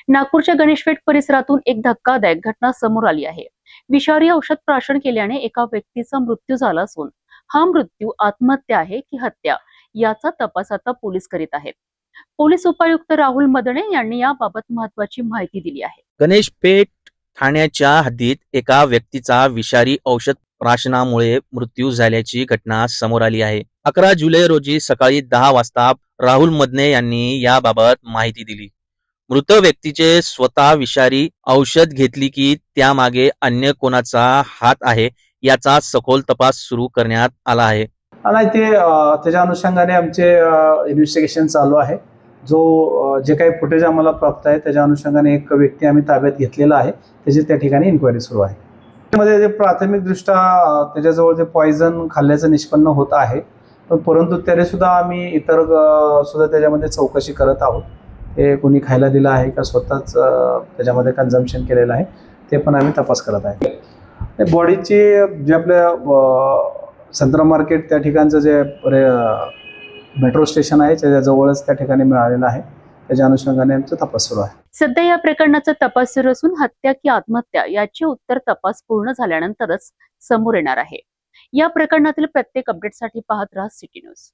नागपूरच्या गणेशपेठ परिसरातून एक धक्कादायक घटना समोर आली आहे। विषारी औषध प्राशन केल्याने एका व्यक्तीचा मृत्यू झाला असून हा मृत्यू आत्महत्या आहे की हत्या याचा तपास आता पोलीस करीत आहेत। पोलीस उपायुक्त राहुल मदने यांनी याबाबत महत्त्वाची माहिती दिली आहे। गणेशपेठ ठाण्याच्या हद्दीत एका व्यक्तीचा विषारी औषध प्राशनामुळे मृत्यू झाल्याची घटना समोर आली आहे। 11 जुलै रोजी सकाळी 10 वाजता राहुल मदने यांनी याबाबत माहिती दिली। मृत व्यक्तीचे स्वतः विषारी औषध घेतली की त्यामागे अन्य कोणाचा हात आहे याचा सखोल तपास सुरू करण्यात आला आहे। आणि त्याच्या अनुषंगाने आमचे इन्व्हेस्टिगेशन चालू आहे। जे काही फुटेज आम्हाला प्राप्त आहे त्याच्या अनुषंगाने एक व्यक्ती आम्ही ताब्यात घेतलेला आहे, त्याची त्या ठिकाणी इन्क्वायरी सुरू आहे। त्यामध्ये प्राथमिकदृष्ट्या त्याच्याजवळ जे पॉइझन खाल्ल्याचं निष्पन्न होत आहे, परंतु तरी सुद्धा आम्ही इतर सुद्धा त्याच्यामध्ये चौकशी करत आहोत। हे कोणी खायला दिलं आहे का स्वतःच त्याच्यामध्ये कन्झम्पशन केलेलं आहे ते पण आम्ही तपास करत आहे। बॉडीची जे आपल्या संत्रा मार्केट त्या ठिकाणचं जे मेट्रो स्टेशन आहे त्याच्याजवळच त्या ठिकाणी मिळालेलं आहे, त्याच्या अनुषंगाने आमचा तपास सुरू आहे। सध्या या प्रकरणाचा तपास सुरू असून हत्या की आत्महत्या याचे उत्तर तपास पूर्ण झाल्यानंतरच समोर येणार आहे। या प्रकरणातील प्रत्येक अपडेटसाठी पाहत राहा सिटी न्यूज।